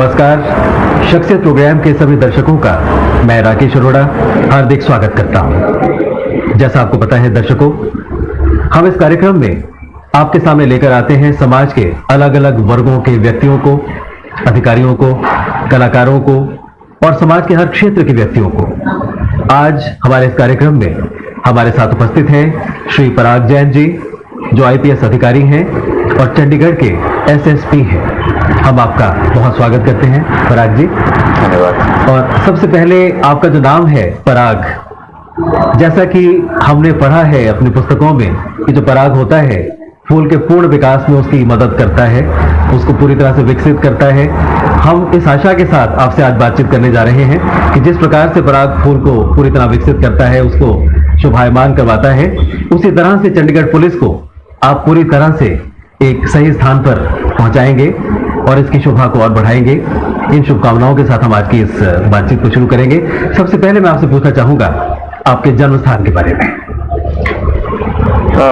नमस्कार। शख्सियत प्रोग्राम के सभी दर्शकों का मैं राकेश अरोड़ा हार्दिक स्वागत करता हूं। जैसा आपको पता है दर्शकों, हम इस कार्यक्रम में आपके सामने लेकर आते हैं समाज के अलग अलग वर्गों के व्यक्तियों को, अधिकारियों को, कलाकारों को और समाज के हर क्षेत्र के व्यक्तियों को। आज हमारे इस कार्यक्रम में हमारे साथ उपस्थित हैं श्री पराग जैन जी, जो आईपीएस अधिकारी हैं और चंडीगढ़ के एसएसपी हैं। हम आपका बहुत स्वागत करते हैं पराग जी। धन्यवाद। और सबसे पहले आपका जो नाम है पराग, जैसा कि हमने पढ़ा है अपनी पुस्तकों में कि जो पराग होता है फूल के पूर्ण विकास में उसकी मदद करता है, उसको पूरी तरह से विकसित करता है। हम इस आशा के साथ आपसे आज बातचीत करने जा रहे हैं कि जिस प्रकार से पराग फूल को पूरी तरह विकसित करता है, उसको शोभायमान करवाता है, उसी तरह से चंडीगढ़ पुलिस को आप पूरी तरह से एक सही स्थान पर पहुंचाएंगे और इसकी शोभा को और बढ़ाएंगे। इन शुभकामनाओं के साथ हम आज की इस बातचीत को शुरू करेंगे। सबसे पहले मैं आपसे पूछना चाहूंगा आपके जन्म स्थान के बारे में।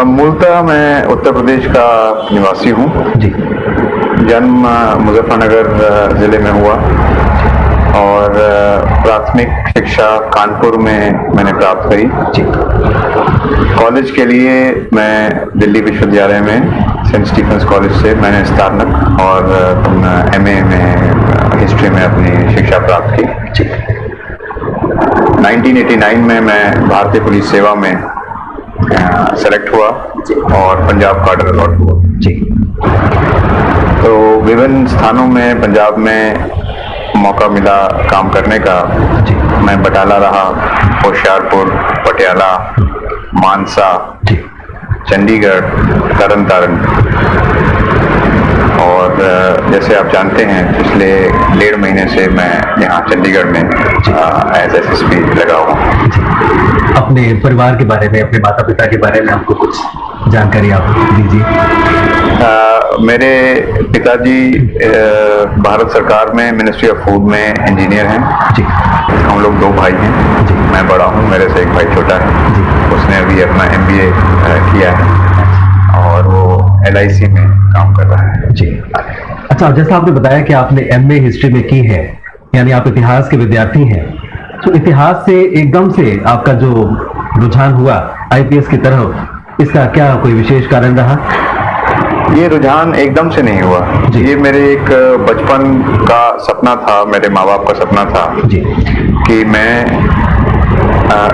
मूलतः मैं उत्तर प्रदेश का निवासी हूँ जी। जन्म मुजफ्फरनगर जिले में हुआ और प्राथमिक शिक्षा कानपुर में मैंने प्राप्त करी जी। कॉलेज के लिए मैं दिल्ली विश्वविद्यालय में सेंट स्टीफेंस कॉलेज से मैंने स्नातक और एमए में हिस्ट्री में अपनी शिक्षा प्राप्त की। 1989 में मैं भारतीय पुलिस सेवा में सेलेक्ट हुआ और पंजाब कार्डर अलॉट हुआ जी। तो विभिन्न स्थानों में पंजाब में मौका मिला काम करने का। जी। मैं बटाला रहा, होशियारपुर, पटियाला, मानसा, चंडीगढ़, तरन तारण और जैसे आप जानते हैं पिछले 1.5 महीने से मैं यहाँ चंडीगढ़ में एज एसएसपी लगा हुआ हूँ। अपने परिवार के बारे में, अपने माता पिता के बारे में हमको कुछ जानकारी आप दीजिए। मेरे पिताजी भारत सरकार में मिनिस्ट्री ऑफ फूड में इंजीनियर हैं जी। हम लोग 2 भाई हैं जी। मैं बड़ा हूँ, मेरे से एक भाई छोटा है जी। उसने अभी अपना MBA किया है और वो LIC में काम कर रहा है जी। अच्छा, जैसा आपने बताया कि आपने MA हिस्ट्री में की है, यानी आप इतिहास के विद्यार्थी हैं, तो इतिहास से एकदम से आपका जो रुझान हुआ आईपीएस की तरफ, इसका क्या कोई विशेष कारण रहा? ये रुझान एकदम से नहीं हुआ जी। ये मेरे एक बचपन का सपना था, मेरे माँ बाप का सपना था जी, कि मैं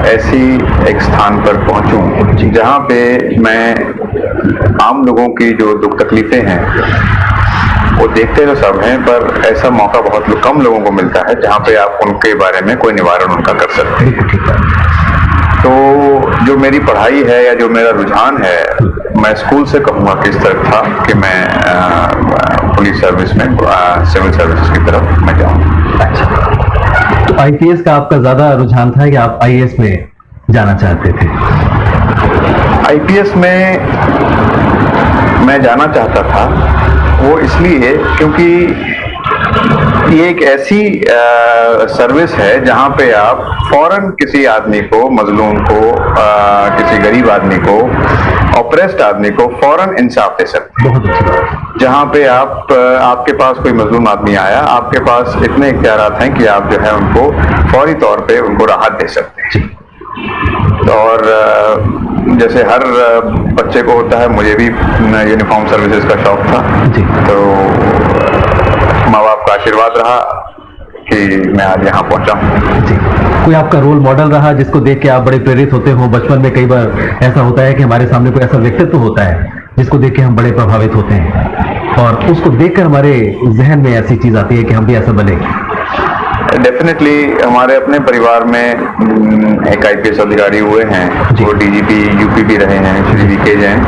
ऐसी एक स्थान पर पहुंचूं जहां पे मैं आम लोगों की जो दुख तकलीफें हैं वो देखते तो सब हैं, पर ऐसा मौका बहुत कम लोगों को मिलता है जहां पे आप उनके बारे में कोई निवारण उनका कर सकते हैं। तो जो मेरी पढ़ाई है या जो मेरा रुझान है, मैं स्कूल से कहूँगा किस तरह था कि मैं पुलिस सर्विस में, सिविल सर्विस की तरफ मैं जाऊँ। अच्छा, तो आईपीएस का आपका ज्यादा रुझान था कि आप आईएएस में जाना चाहते थे? आईपीएस में मैं जाना चाहता था वो इसलिए क्योंकि ये एक ऐसी सर्विस है जहां पे आप फौरन किसी आदमी को, मजलूम को, किसी गरीब आदमी को, ऑप्रेस्ड आदमी को फौरन इंसाफ दे सकते हैं। बहुत अच्छी बात। जहां पे आपके पास कोई मजलूम आदमी आया, आपके पास इतने इख्तियारात हैं कि आप जो है उनको फौरी तौर पे उनको राहत दे सकते हैं। और जैसे हर बच्चे को होता है, मुझे भी यूनिफॉर्म सर्विसेज का शौक था जी। तो माँ बाप का आशीर्वाद रहा कि मैं आज यहाँ पहुंचा हूँ जी। कोई आपका रोल मॉडल रहा जिसको देख के आप बड़े प्रेरित होते हो? बचपन में कई बार ऐसा होता है कि हमारे सामने कोई ऐसा व्यक्तित्व होता है जिसको देख के हम बड़े प्रभावित होते हैं और उसको देखकर हमारे जहन में ऐसी चीज आती है कि हम भी ऐसा बने। डेफिनेटली हमारे अपने परिवार में एक आईपीएस अधिकारी हुए हैं, वो डीजीपी यूपी भी रहे हैं, श्री VK जैन।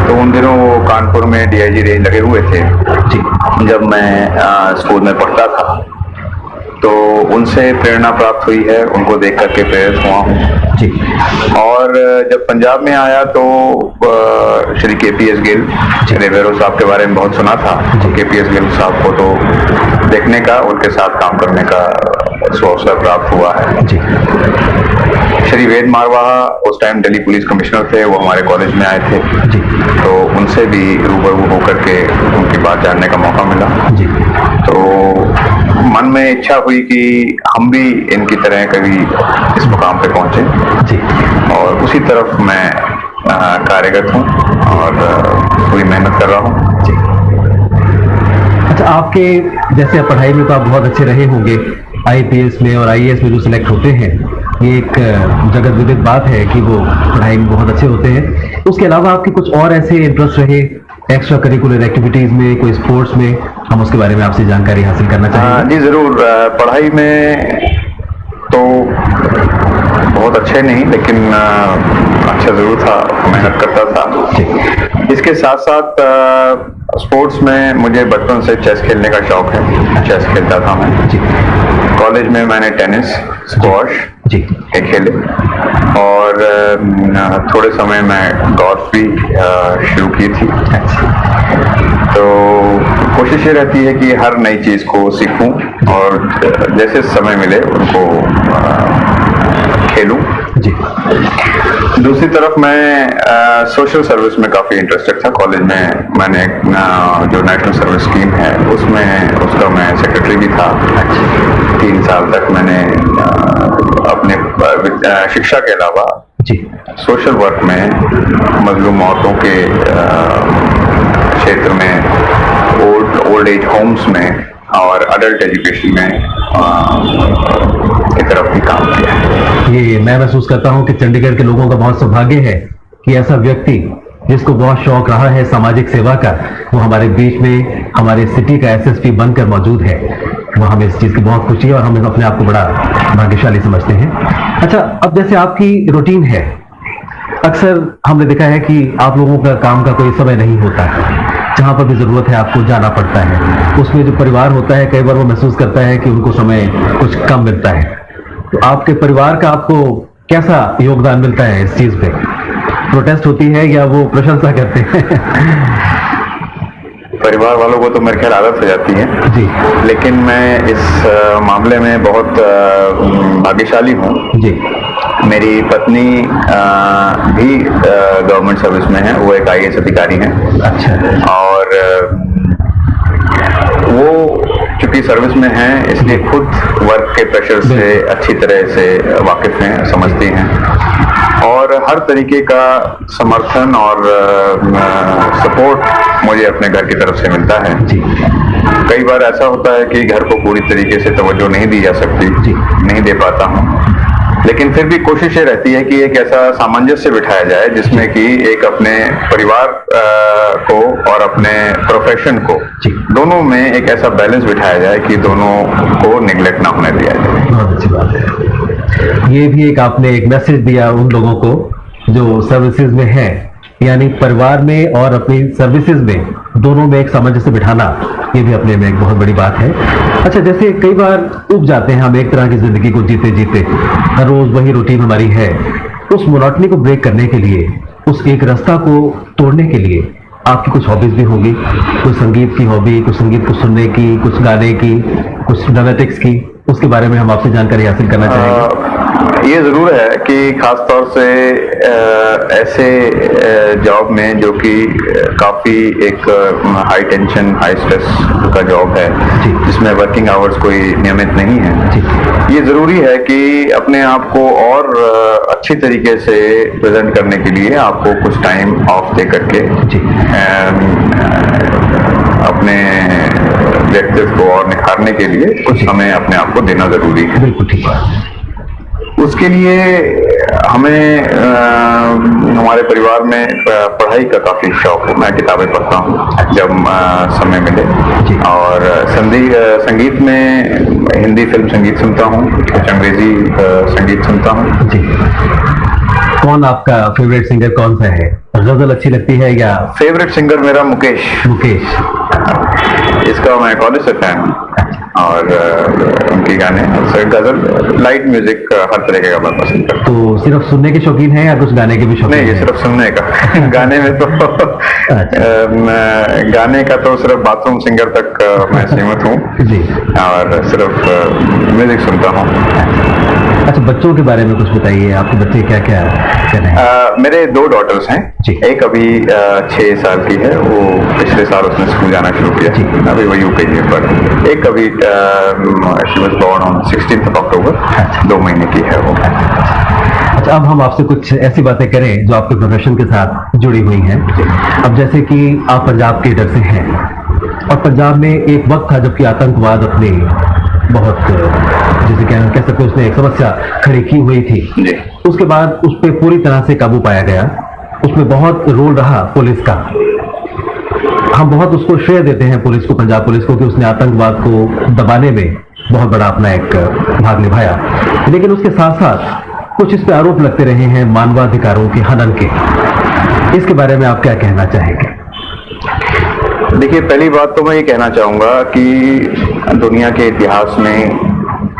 तो उन दिनों वो कानपुर में DIG रेंज लगे हुए थे जी। जब मैं स्कूल में पढ़ता था तो उनसे प्रेरणा प्राप्त हुई है, उनको देख करके प्रेरित हुआ हूँ जी। और जब पंजाब में आया तो श्री KPS गिल, रेवेरो साहब के बारे में बहुत सुना था। KPS गिल साहब को तो देखने का, उनके साथ काम करने का अवसर प्राप्त हुआ है जी। श्री वेद मारवाहा उस टाइम दिल्ली पुलिस कमिश्नर थे, वो हमारे कॉलेज में आए थे जी। तो उनसे भी रूबरू होकर के उनकी बात जानने का मौका मिला जी। तो हमें इच्छा हुई कि हम भी इनकी तरह कभी इस मुकाम पे पहुंचे जी। और उसी तरफ मैं कार्यरत हूँ और पूरी मेहनत कर रहा हूँ जी। अच्छा, आपके जैसे पढ़ाई में तो आप बहुत अच्छे रहे होंगे, आईपीएस में और आईएएस में जो सिलेक्ट होते हैं, ये एक जगत विदित बात है कि वो पढ़ाई में बहुत अच्छे होते हैं। उसके अलावा आपके कुछ और ऐसे इंटरेस्ट रहे एक्स्ट्रा करिकुलर एक्टिविटीज में, कोई स्पोर्ट्स में, हम उसके बारे में आपसे जानकारी हासिल करना चाहेंगे। जी जरूर। पढ़ाई में तो बहुत अच्छे नहीं, लेकिन अच्छा जरूर था, मेहनत करता था। इसके साथ साथ स्पोर्ट्स में मुझे बचपन से चेस खेलने का शौक है, चेस खेलता था मैं जी। कॉलेज में मैंने टेनिस, स्क्वॉश जी के खेले और थोड़े समय में गोल्फ भी शुरू की थी। तो कोशिश ये रहती है कि हर नई चीज को सीखूं और जैसे समय मिले उनको खेलूं जी। दूसरी तरफ मैं सोशल सर्विस में काफी इंटरेस्टेड था। कॉलेज में मैंने जो नेशनल सर्विस स्कीम है उसका मैं सेक्रेटरी भी था। 3 साल तक मैंने अपने शिक्षा के अलावा जी सोशल वर्क में मजलूम औरतों के क्षेत्र में, ओल्ड एज होम्स में और अडल्ट एजुकेशन में की तरफ भी काम किया है। ये मैं महसूस करता हूँ कि चंडीगढ़ के लोगों का बहुत सौभाग्य है कि ऐसा व्यक्ति जिसको बहुत शौक रहा है सामाजिक सेवा का, वो हमारे बीच में हमारे सिटी का एसएसपी बनकर मौजूद है। वो हमें इस चीज की बहुत खुशी है और हम अपने आप को बड़ा भाग्यशाली समझते हैं। अच्छा, अब जैसे आपकी रूटीन है, अक्सर हमने देखा है कि आप लोगों का काम का कोई समय नहीं होता है, जहां पर भी जरूरत है आपको जाना पड़ता है। उसमें जो परिवार होता है, कई बार वो महसूस करता है कि उनको समय कुछ कम मिलता है। तो आपके परिवार का आपको कैसा योगदान मिलता है इस चीज पे? प्रोटेस्ट होती है या वो प्रशंसा करते हैं? परिवार वालों को तो मेरे ख्याल आदत हो जाती है जी, लेकिन मैं इस मामले में बहुत भाग्यशाली हूँ जी। मेरी पत्नी भी गवर्नमेंट सर्विस में है, वो एक आईएएस अधिकारी हैं। अच्छा। और वो चूंकि सर्विस में हैं, इसलिए खुद वर्क के प्रेशर से अच्छी तरह से वाकिफ हैं, समझती हैं और हर तरीके का समर्थन और सपोर्ट मुझे अपने घर की तरफ से मिलता है जी। कई बार ऐसा होता है कि घर को पूरी तरीके से तवज्जो नहीं दी जा सकती जी, नहीं दे पाता हूँ, लेकिन फिर भी कोशिश ये रहती है कि एक ऐसा सामंजस्य बिठाया जाए जिसमें कि एक अपने परिवार को और अपने प्रोफेशन को, दोनों में एक ऐसा बैलेंस बिठाया जाए कि दोनों को निगलेक्ट ना होने दिया जाए। बहुत अच्छी बात है। ये भी एक आपने एक मैसेज दिया उन लोगों को जो सर्विसेज में है, यानी परिवार में और अपनी सर्विसेज में, दोनों में एक सामंजस्य बिठाना, ये भी अपने में एक बहुत बड़ी बात है। अच्छा, जैसे कई बार उब जाते हैं हम एक तरह की जिंदगी को जीते जीते, हर रोज वही रूटीन हमारी है। उस मोनोटनी को ब्रेक करने के लिए, उस एक रास्ता को तोड़ने के लिए आपकी कुछ हॉबीज भी होगी, कुछ संगीत की हॉबी, कुछ संगीत को सुनने की, कुछ गाने की, कुछ ड्रामेटिक्स की, उसके बारे में हम आपसे जानकारी हासिल करना चाहेंगे। ये जरूर है कि खासतौर से ऐसे जॉब में जो कि काफी एक हाई टेंशन, हाई स्ट्रेस का जॉब है, जिसमें वर्किंग आवर्स कोई नियमित नहीं है, ये जरूरी है कि अपने आप को और अच्छी तरीके से प्रेजेंट करने के लिए आपको कुछ टाइम ऑफ दे करके अपने व्यक्तित्व को और निखारने के लिए कुछ समय अपने आप को देना जरूरी है। बिल्कुल ठीक है। उसके लिए हमें हमारे परिवार में पढ़ाई का काफी शौक है। मैं किताबें पढ़ता हूँ जब समय मिले और संगीत में हिंदी फिल्म संगीत सुनता हूँ, कुछ अंग्रेजी संगीत सुनता हूँ जी। कौन आपका फेवरेट सिंगर कौन सा है? गजल अच्छी लगती है या? फेवरेट सिंगर मेरा मुकेश, इसका मैं कॉलेज से फैन हूँ और उनके गाने, गजल, लाइट म्यूजिक, हर तरह के गाना पसंद करता हूँ। तो सिर्फ सुनने के शौकीन हैं या कुछ गाने के भी शौकीन? नहीं, ये सिर्फ सुनने का। गाने में तो गाने का तो सिर्फ बाथरूम सिंगर तक मैं सीमित हूँ जी, और सिर्फ म्यूजिक सुनता हूँ। अच्छा, बच्चों के बारे में कुछ बताइए, आपके बच्चे क्या क्या कर रहे हैं? मेरे 2 डॉटर्स हैं जी। एक अभी 6 साल की है, वो पिछले साल उसने स्कूल जाना शुरू जी। किया, अभी वो यूकेजी में पढ़ रही है। एक अभी she was born on 16th October, 2 महीने की है वो। अच्छा, अब हम आपसे कुछ ऐसी बातें करें जो आपके प्रोफेशन के साथ जुड़ी हुई हैं। अब जैसे कि आप पंजाब के इधर से हैं, और पंजाब में एक वक्त था जबकि आतंकवाद अपने बहुत, जैसे कह सकते हैं, उसने एक समस्या खड़ी की हुई थी। जी। उसके बाद उस पर पूरी तरह से काबू पाया गया, उसमें बहुत रोल रहा पुलिस का। हम बहुत उसको श्रेय देते हैं पुलिस को, पंजाब पुलिस को, कि उसने आतंकवाद को दबाने में बहुत बड़ा अपना एक भाग निभाया। लेकिन उसके साथ साथ कुछ इस पे आरोप लगते रहे हैं मानवाधिकारों के हनन के। इसके बारे में आप क्या कहना चाहेंगे? देखिए, पहली बात तो मैं ये कहना चाहूंगा कि दुनिया के इतिहास में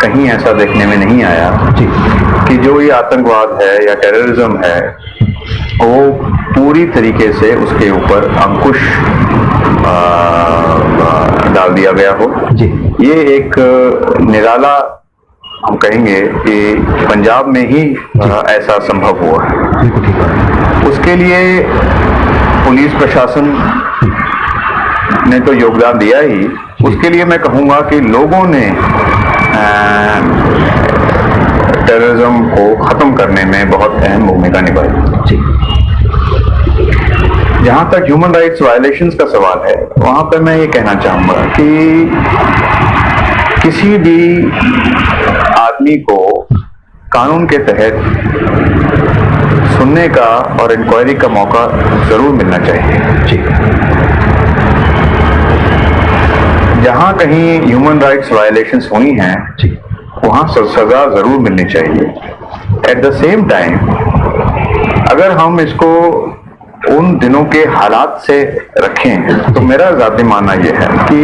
कहीं ऐसा देखने में नहीं आया जी। कि जो ये आतंकवाद है या टेररिज्म है वो पूरी तरीके से उसके ऊपर अंकुश डाल दिया गया हो। जी। ये एक निराला, हम कहेंगे कि पंजाब में ही ऐसा संभव हुआ है। बिल्कुल ठीक बात। उसके लिए पुलिस प्रशासन ने तो योगदान दिया ही, उसके लिए मैं कहूंगा कि लोगों ने टेररिज्म को खत्म करने में बहुत अहम भूमिका निभाई। जी। जहां तक ह्यूमन राइट्स वायलेशंस का सवाल है, वहां पर मैं ये कहना चाहूंगा कि किसी भी आदमी को कानून के तहत सुनने का और इंक्वायरी का मौका जरूर मिलना चाहिए। जी। जहां कहीं ह्यूमन राइट्स वायलेशंस हुई हैं, जी। वहां सजा जरूर मिलनी चाहिए। एट द सेम टाइम, अगर हम इसको उन दिनों के हालात से रखें तो मेरा ज़ाती मानना यह है कि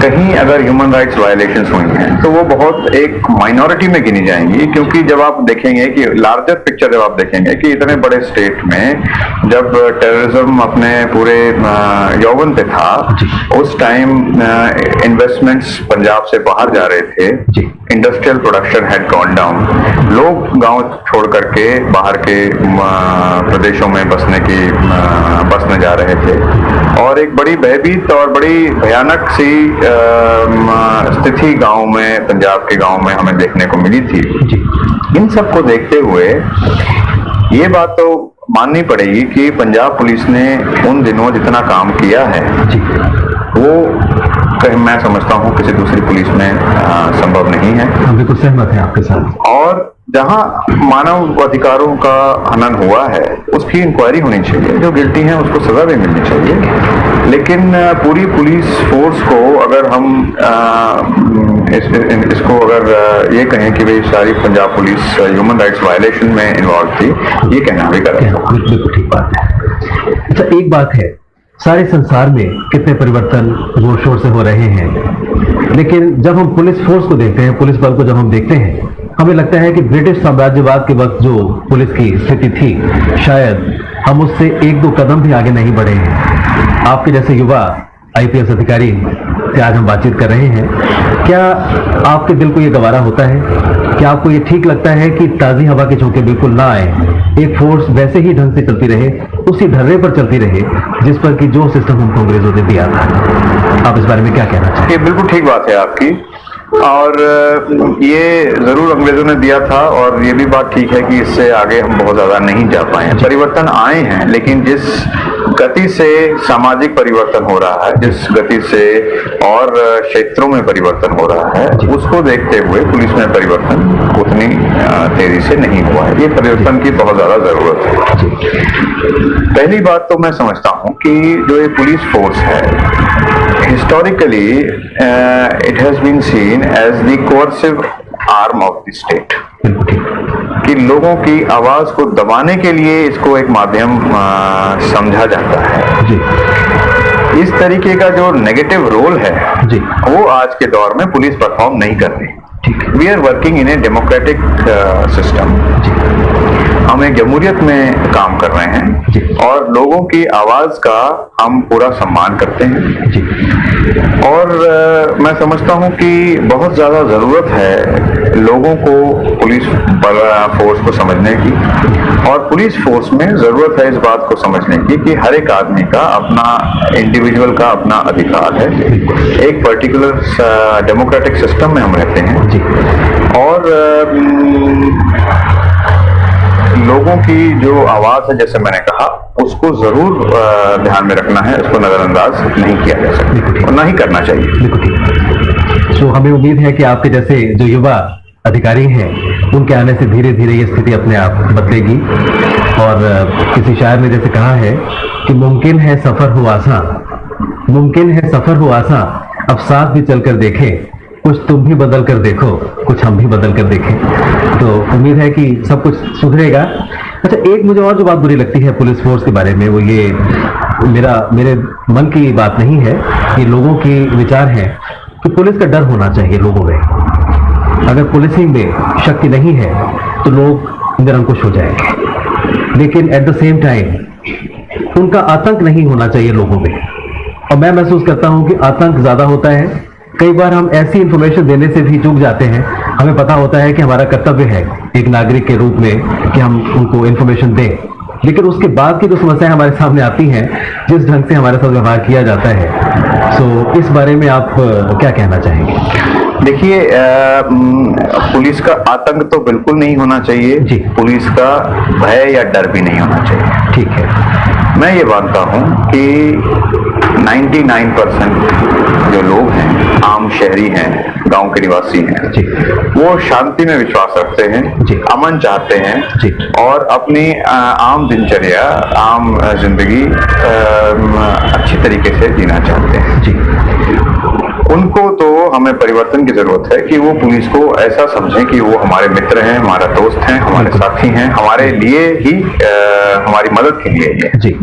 कहीं अगर ह्यूमन राइट्स वायलेशंस हुई हैं तो वो बहुत एक माइनॉरिटी में गिनी जाएंगी, क्योंकि जब आप देखेंगे कि लार्जर पिक्चर, जब आप देखेंगे कि इतने बड़े स्टेट में जब टेररिज्म अपने पूरे यौवन पे था, उस टाइम इन्वेस्टमेंट्स पंजाब से बाहर जा रहे थे, industrial production had gone down, लोग गांव छोड़ करके बाहर के प्रदेशों में बसने जा रहे थे, और एक बड़ी भयभीत और बड़ी भयानक सी स्थिति गांव में, पंजाब के गांव में हमें देखने को मिली थी। इन सब को देखते हुए ये बात तो माननी पड़ेगी कि पंजाब पुलिस ने उन दिनों जितना काम किया है वो मैं समझता हूँ किसी दूसरी पुलिस में संभव नहीं है। हम बिल्कुल सहमत हैं आपके साथ। और जहां मानव अधिकारों का हनन हुआ है उसकी इंक्वायरी होनी चाहिए, जो गिल्टी हैं उसको सजा भी मिलनी चाहिए। लेकिन पूरी पुलिस फोर्स को अगर हम इसको अगर ये कहें कि भाई सारी Punjab police human rights violation में इन्वॉल्व थी, ये कहना भी गलत है। बिल्कुल ठीक बात है। अच्छा, एक बात है, सारे संसार में कितने परिवर्तन जोर शोर से हो रहे हैं, लेकिन जब हम पुलिस फोर्स को देखते हैं, पुलिस बल को जब हम देखते हैं, हमें लगता है कि ब्रिटिश साम्राज्यवाद के वक्त जो पुलिस की स्थिति थी, शायद हम उससे 1-2 कदम भी आगे नहीं बढ़े हैं। आपके जैसे युवा आईपीएस अधिकारी से आज हम बातचीत कर रहे हैं, क्या आपके दिल को ये गवारा होता है? क्या आपको ये ठीक लगता है कि ताज़ी हवा के झोंके बिल्कुल ना आए, एक फोर्स वैसे ही ढंग से चलती रहे, उसी ढर्रे पर चलती रहे जिस पर कि जो सिस्टम हमको अंग्रेजों ने दिया था? आप इस बारे में क्या कहना चाहेंगे? ये बिल्कुल ठीक बात है आपकी, और ये जरूर अंग्रेजों ने दिया था, और ये भी बात ठीक है कि इससे आगे हम बहुत ज्यादा नहीं जा पाए। परिवर्तन आए हैं, लेकिन जिस गति से सामाजिक परिवर्तन हो रहा है, जिस गति से और क्षेत्रों में परिवर्तन हो रहा है, उसको देखते हुए पुलिस में परिवर्तन उतनी तेजी से नहीं हुआ है। ये परिवर्तन की बहुत ज्यादा जरूरत है। पहली बात तो मैं समझता हूँ कि जो ये पुलिस फोर्स है, historically it has been seen as the coercive arm of the state, कि लोगों की आवाज को दबाने के लिए इसको एक माध्यम समझा जाता है। जी। इस तरीके का जो नेगेटिव रोल है जी, वो आज के दौर में पुलिस परफॉर्म नहीं कर रही। We are working in a democratic system. हम एक जमहूरियत में काम कर रहे हैं और लोगों की आवाज का हम पूरा सम्मान करते हैं जी। और मैं समझता हूं कि बहुत ज्यादा जरूरत है लोगों को पुलिस फोर्स को समझने की, और पुलिस फोर्स में जरूरत है इस बात को समझने की कि हर एक आदमी का अपना, इंडिविजुअल का अपना अधिकार है। एक पर्टिकुलर डेमोक्रेटिक सिस्टम में हम रहते हैं जी। और लोगों की जो आवाज है, जैसे मैंने कहा, उसको जरूर ध्यान में रखना है, उसको नजरअंदाज नहीं किया जा सकता और ना ही करना चाहिए। बिल्कुल ठीक। तो हमें उम्मीद है कि आपके जैसे जो युवा अधिकारी हैं उनके आने से धीरे धीरे ये स्थिति अपने आप बदलेगी। और किसी शायर ने जैसे कहा है कि मुमकिन है सफर हो आसान, मुमकिन है सफर हो आसान, अब साथ भी चलकर देखें, कुछ तुम भी बदल कर देखो, कुछ हम भी बदल कर देखें। तो उम्मीद है कि सब कुछ सुधरेगा। अच्छा, एक मुझे और जो बात बुरी लगती है पुलिस फोर्स के बारे में, वो ये मेरे मन की बात नहीं है, ये लोगों की विचार है कि पुलिस का डर होना चाहिए लोगों में। अगर पुलिसिंग में शक्ति नहीं है तो लोग निरंकुश हो जाएंगे, लेकिन एट द सेम टाइम उनका आतंक नहीं होना चाहिए लोगों में। और मैं महसूस करता हूं कि आतंक ज्यादा होता है। कई बार हम ऐसी इंफॉर्मेशन देने से भी चूक जाते हैं। हमें पता होता है कि हमारा कर्तव्य है एक नागरिक के रूप में कि हम उनको इंफॉर्मेशन दें, लेकिन उसके बाद की जो समस्याएं हमारे सामने आती हैं, जिस ढंग से हमारे साथ व्यवहार किया जाता है, सो इस बारे में आप क्या कहना चाहेंगे? देखिए, पुलिस का आतंक तो बिल्कुल नहीं होना चाहिए जी। पुलिस का भय या डर भी नहीं होना चाहिए। ठीक है। मैं ये मानता हूं कि 99% जो लोग हैं, आम शहरी हैं, गांव के निवासी हैं, जी। वो शांति में विश्वास रखते हैं, जी। अमन चाहते हैं, जी। और अपनी आम दिनचर्या, आम जिंदगी अच्छी तरीके से जीना चाहते हैं। जी। उनको तो हमें परिवर्तन की जरूरत है कि वो पुलिस को ऐसा समझें कि वो हमारे मित्र हैं, हमारा दोस्त हैं, हमारे साथी हैं, हमारे लिए ही, हमारी मदद के लिए ही है। जी।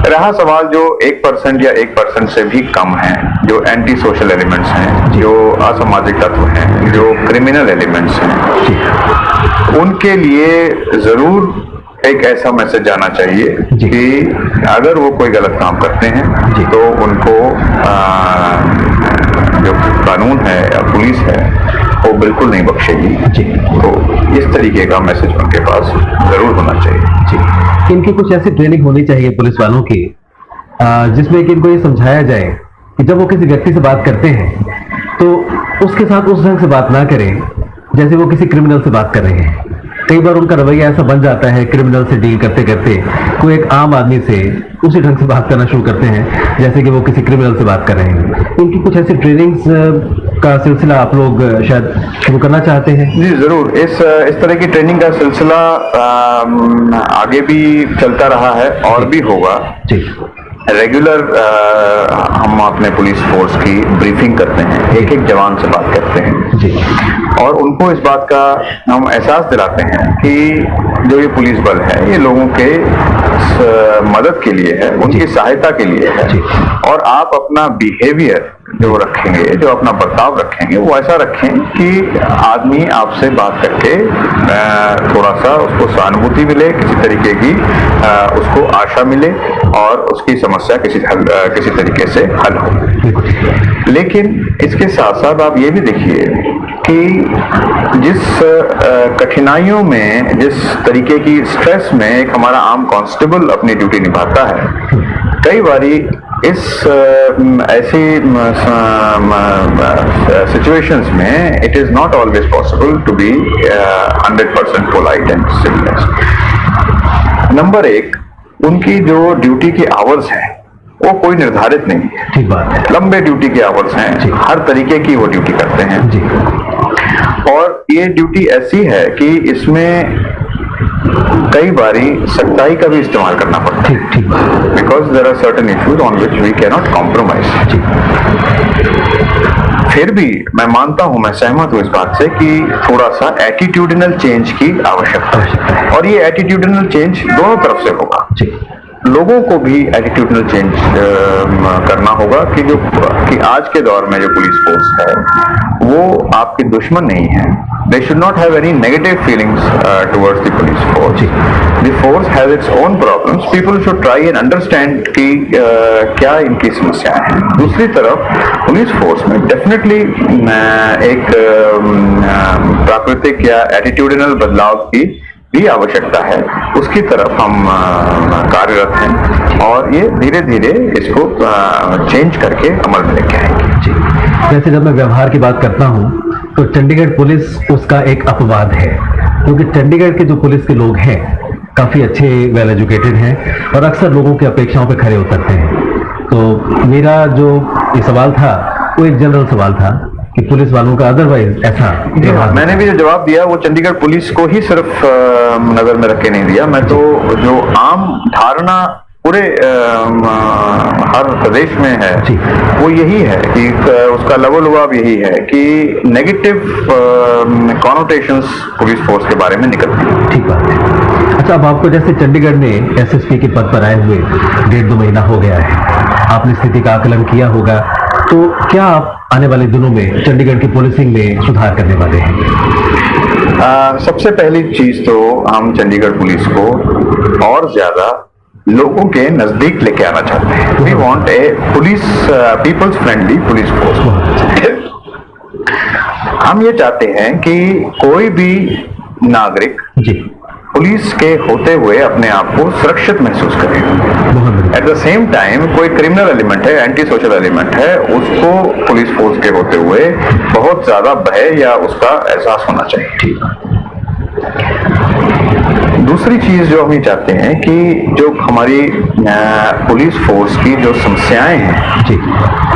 रहा सवाल जो 1% या 1% से भी कम है, जो एंटी सोशल एलिमेंट्स हैं, जो असामाजिक तत्व हैं, जो क्रिमिनल एलिमेंट्स हैं, उनके लिए जरूर एक ऐसा मैसेज जाना चाहिए कि अगर वो कोई गलत काम करते हैं तो उनको जो कानून है या पुलिस है वो बिल्कुल नहीं बख्शेगी। तो इस तरीके का मैसेज उनके पास जरूर होना चाहिए। जी। इनकी कुछ ऐसी ट्रेनिंग होनी चाहिए पुलिस वालों की, जिसमें कि इनको ये समझाया जाए कि जब वो किसी व्यक्ति से बात करते हैं तो उसके साथ उस ढंग से बात ना करें जैसे वो किसी क्रिमिनल से बात कर रहे हैं। कई बार उनका रवैया ऐसा बन जाता है, क्रिमिनल से डील करते करते कोई एक आम आदमी से उसी ढंग से बात करना शुरू करते हैं जैसे कि वो किसी क्रिमिनल से बात कर रहे हैं। इनकी कुछ ऐसी ट्रेनिंग्स का सिलसिला आप लोग शायद शुरू करना चाहते हैं? जी जरूर। इस तरह की ट्रेनिंग का सिलसिला आगे भी चलता रहा है और भी होगा। जी। रेगुलर हम अपने पुलिस फोर्स की ब्रीफिंग करते हैं, एक एक जवान से बात करते हैं जी। और उनको इस बात का हम एहसास दिलाते हैं कि जो ये पुलिस बल है ये लोगों के मदद के लिए है, उनकी सहायता के लिए है, और आप अपना बिहेवियर जो रखेंगे, जो अपना बर्ताव रखेंगे, वो ऐसा रखें कि आदमी आपसे बात करके थोड़ा सा उसको सहानुभूति मिले, किसी तरीके की उसको आशा मिले और उसकी समस्या किसी तरीके से हल हो। लेकिन इसके साथ साथ आप ये भी देखिए कि जिस कठिनाइयों में, जिस तरीके की स्ट्रेस में एक हमारा आम कांस्टेबल अपनी ड्यूटी निभाता है, कई बारी इस ऐसी सिचुएशंस में it is not always possible to be 100% polite and civilized. Number एक, उनकी जो ड्यूटी की आवर्स हैं वो कोई निर्धारित नहीं है। ठीक बात है। लंबे ड्यूटी के आवर्स हैं, हर तरीके की वो ड्यूटी करते हैं जी। और ये ड्यूटी ऐसी है कि इसमें कई बारी सख्ताई का भी इस्तेमाल करना पड़ता है। ठीक because there are certain issues on which we can not compromise. फिर भी मैं मानता हूं, मैं सहमत हूं इस बात से कि थोड़ा सा एटीट्यूडिनल चेंज की आवश्यकता है, और ये एटीट्यूडिनल चेंज दोनों तरफ से होगा। लोगों को भी एटीट्यूडनल चेंज करना होगा कि आज के दौर में जो पुलिस फोर्स है वो आपके दुश्मन नहीं है, they should not have any negative feelings towards the police force. The force has its own problems. People should try and understand कि क्या इनकी समस्याएं हैं. दूसरी तरफ पुलिस फोर्स में डेफिनेटली एक प्राकृतिक या एटीट्यूडनल बदलाव की भी आवश्यकता है. उसकी तरफ हम कार्यरत हैं और ये धीरे धीरे इसको चेंज करके अमल में लेके आएंगे. जी, जैसे जब मैं व्यवहार की बात करता हूँ तो चंडीगढ़ पुलिस उसका एक अपवाद है, क्योंकि चंडीगढ़ के जो पुलिस के लोग हैं काफी अच्छे, वेल एजुकेटेड हैं और अक्सर लोगों की अपेक्षाओं पे खरे उतरते हैं. तो मेरा जो ये सवाल था वो एक जनरल सवाल था कि पुलिस वालों का अदरवाइज ऐसा व्यवहार. मैंने भी जो जवाब दिया वो चंडीगढ़ पुलिस को ही सिर्फ नजर में रख के नहीं दिया. मैं तो जो आम धारणा पूरे हर प्रदेश में है वो यही है कि उसका लबोलुआब यही है कि नेगेटिव कॉनोटेशंस पुलिस फोर्स के बारे में निकलती है. ठीक बात है. अच्छा, अब आपको जैसे चंडीगढ़ में एसएसपी के पद पर आए हुए 1.5-2 महीना हो गया है, आपने स्थिति का आकलन किया होगा, तो क्या आप आने वाले दिनों में चंडीगढ़ की पुलिसिंग में सुधार करने वाले हैं? सबसे पहली चीज तो हम चंडीगढ़ पुलिस को और ज्यादा लोगों के नजदीक लेके आना चाहते हैं. We want a police peoples friendly police force. हम ये चाहते हैं कि कोई भी नागरिक जी पुलिस के होते हुए अपने आप को सुरक्षित महसूस करे. एट द सेम टाइम कोई क्रिमिनल एलिमेंट है, एंटी सोशल एलिमेंट है, उसको पुलिस फोर्स के होते हुए बहुत ज्यादा भय या उसका एहसास होना चाहिए. दूसरी चीज जो हम ये चाहते हैं कि जो हमारी पुलिस फोर्स की जो समस्याएं हैं जी,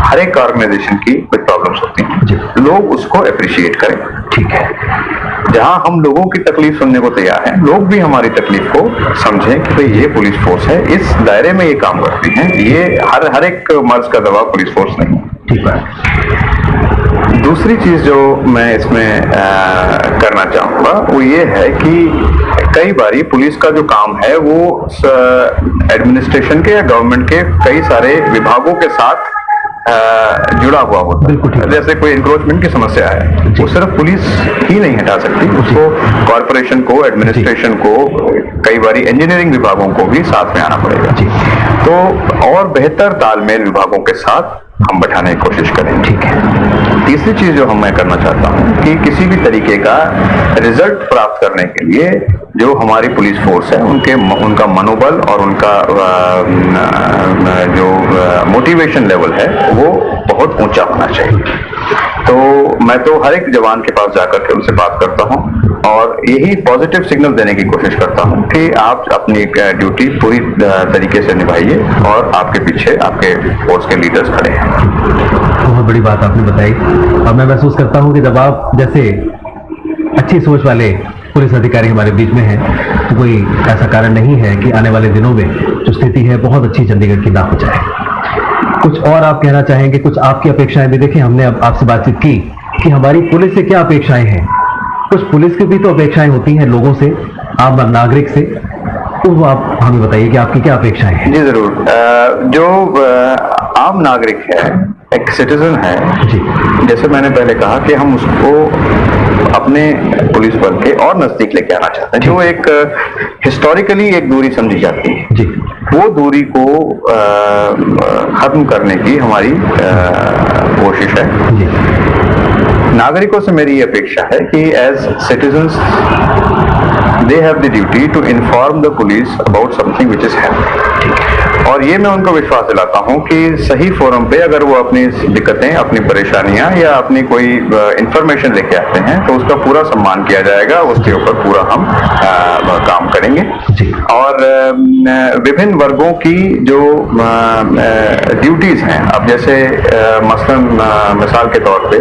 हर एक ऑर्गेनाइजेशन की कुछ प्रॉब्लम्स होती जी. हैं, लोग उसको अप्रिशिएट करें. ठीक है. जहां हम लोगों की तकलीफ सुनने को तैयार हैं, लोग भी हमारी तकलीफ को समझें कि भाई ये पुलिस फोर्स है, इस दायरे में ये काम करती है, ये हर एक मर्ज का दबाव पुलिस फोर्स नहीं. ठीक है. दूसरी चीज जो मैं इसमें करना चाहूंगा वो ये है कि कई बारी पुलिस का जो काम है वो एडमिनिस्ट्रेशन के या गवर्नमेंट के कई सारे विभागों के साथ जुड़ा हुआ होता है. जैसे कोई इंक्रोचमेंट की समस्या है, वो सिर्फ पुलिस ही नहीं हटा सकती, उसको कॉर्पोरेशन को, एडमिनिस्ट्रेशन को, कई बारी इंजीनियरिंग विभागों को भी साथ में आना पड़ेगा. तो और बेहतर तालमेल विभागों के साथ हम बैठाने की कोशिश करें. ठीक है. तीसरी चीज जो मैं करना चाहता हूं कि किसी भी तरीके का रिजल्ट प्राप्त करने के लिए जो हमारी पुलिस फोर्स है उनका मनोबल और उनका जो मोटिवेशन लेवल है वो बहुत ऊंचा होना चाहिए. तो मैं तो हर एक जवान के पास जाकर के उनसे बात करता हूं और यही पॉजिटिव सिग्नल देने की कोशिश करता हूं कि आप अपनी ड्यूटी पूरी तरीके से निभाइए और आपके पीछे आपके फोर्स के लीडर्स खड़े हैं. बहुत बड़ी बात आपने बताई और मैं महसूस करता हूं कि जब आप जैसे अच्छी सोच वाले पुलिस अधिकारी हमारे बीच में हैं तो कोई ऐसा कारण नहीं है कि आने वाले दिनों में जो स्थिति है बहुत अच्छी चंडीगढ़ की ना हो जाए. कुछ और आप कहना चाहेंगे, कुछ आपकी अपेक्षाएं भी? देखिए, हमने अब आपसे बातचीत की कि हमारी पुलिस से क्या अपेक्षाएं हैं. कुछ पुलिस की भी तो अपेक्षाएं होती हैं लोगों से, आम नागरिक से, तो वो आप हमें बताइए कि आपकी क्या अपेक्षाएं हैं. जी जरूर. जो आम नागरिक है, एक सिटीजन है जी, जैसे मैंने पहले कहा कि हम उसको अपने पुलिस बल के और नजदीक लेके आना चाहते हैं. जो एक हिस्टोरिकली एक दूरी समझी जाती है जी, वो दूरी को खत्म करने की हमारी कोशिश है. जी. नागरिकों से मेरी अपेक्षा है कि as citizens they have the duty to inform the police about something which is happening. और ये मैं उनको विश्वास दिलाता हूं कि सही फोरम पे अगर वो अपनी दिक्कतें, अपनी परेशानियां या अपनी कोई इंफॉर्मेशन लेके आते हैं तो उसका पूरा सम्मान किया जाएगा, उसके ऊपर पूरा हम काम करेंगे. और विभिन्न वर्गों की जो ड्यूटीज हैं, अब जैसे मसलन मिसाल के तौर पे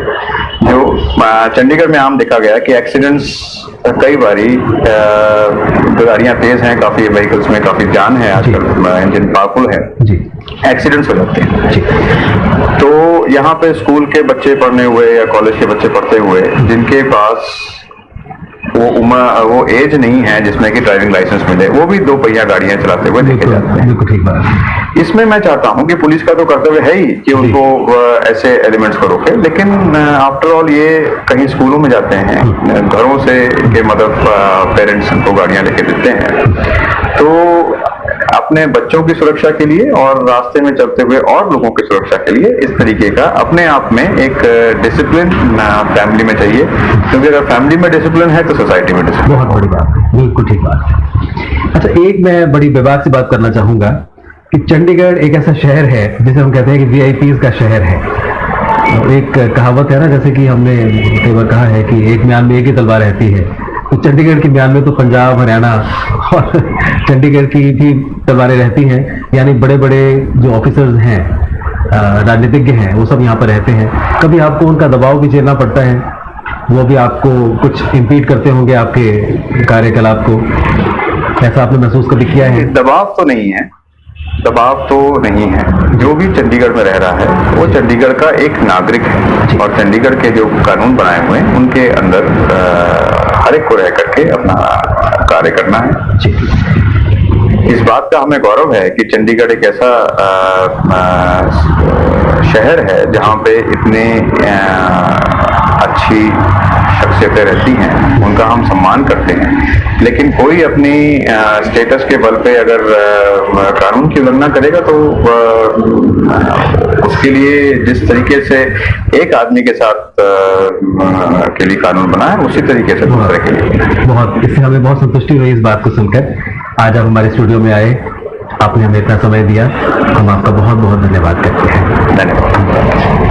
जो चंडीगढ़ में आम देखा गया कि एक्सीडेंट्स कई बारी, गाड़ियां तेज हैं, काफी व्हीकल्स में काफी जान है आजकल, इंजन पावरफुल है, एक्सीडेंट्स हो जाते हैं. तो यहाँ पे स्कूल के बच्चे पढ़ने हुए या कॉलेज के बच्चे पढ़ते हुए जिनके पास वो एज नहीं है जिसमें कि ड्राइविंग लाइसेंस मिले, वो भी 2 पहिया गाड़ियां चलाते हुए देखे जाते हैं। बिल्कुल ठीक बात है। इसमें मैं चाहता हूं कि पुलिस का तो कर्तव्य है ही कि उनको ऐसे एलिमेंट्स को रोके, लेकिन आफ्टर ऑल ये कहीं स्कूलों में जाते हैं, घरों से के मतलब पेरेंट्स उनको गाड़ियां लेके देते हैं, तो अपने बच्चों की सुरक्षा के लिए और रास्ते में चलते हुए और लोगों की सुरक्षा के लिए इस तरीके का अपने आप में एक डिसिप्लिन फैमिली में चाहिए, क्योंकि अगर फैमिली में डिसिप्लिन है तो सोसाइटी में डिसिप्लिन। बहुत बड़ी बात है, बिल्कुल ठीक बात है। अच्छा, एक मैं बड़ी विवाद से बात करना चाहूंगा कि चंडीगढ़ एक ऐसा शहर है जिसे हम कहते हैं कि वीआईपीज का शहर है। एक कहावत है ना, जैसे कि हमने कई बार कहा है कि एक म्यान में एक ही तलवार रहती है, तो चंडीगढ़ की म्यान में तो पंजाब, हरियाणा और चंडीगढ़ की भी तलवारें रहती हैं, यानी बड़े बड़े जो ऑफिसर्स हैं, राजनीतिज्ञ हैं, वो सब यहाँ पर रहते हैं। कभी आपको उनका दबाव भी झेलना पड़ता है? वो भी आपको कुछ इम्पीड करते होंगे आपके कार्यकलाप को, ऐसा आपने महसूस कभी किया है? दबाव तो नहीं है, दबाव तो नहीं है। जो भी चंडीगढ़ में रह रहा है वो चंडीगढ़ का एक नागरिक है, और चंडीगढ़ के जो कानून बनाए हुए हैं उनके अंदर हर एक को रह करके अपना कार्य करना है। इस बात का हमें गौरव है कि चंडीगढ़ एक ऐसा शहर है जहाँ पे इतने अच्छी शख्सियतें रहती हैं, उनका हम सम्मान करते हैं, लेकिन कोई अपनी स्टेटस के बल पे अगर कानून की उल्लंघना करेगा तो उसके लिए जिस तरीके से एक आदमी के साथ के लिए कानून बना है उसी तरीके से दूसरे के लिए। बहुत, इससे हमें बहुत संतुष्टि हुई इस बात को सुनकर। आज आप हमारे स्टूडियो में आए, आपने हमें इतना समय दिया, हम आपका बहुत बहुत धन्यवाद करते हैं। धन्यवाद।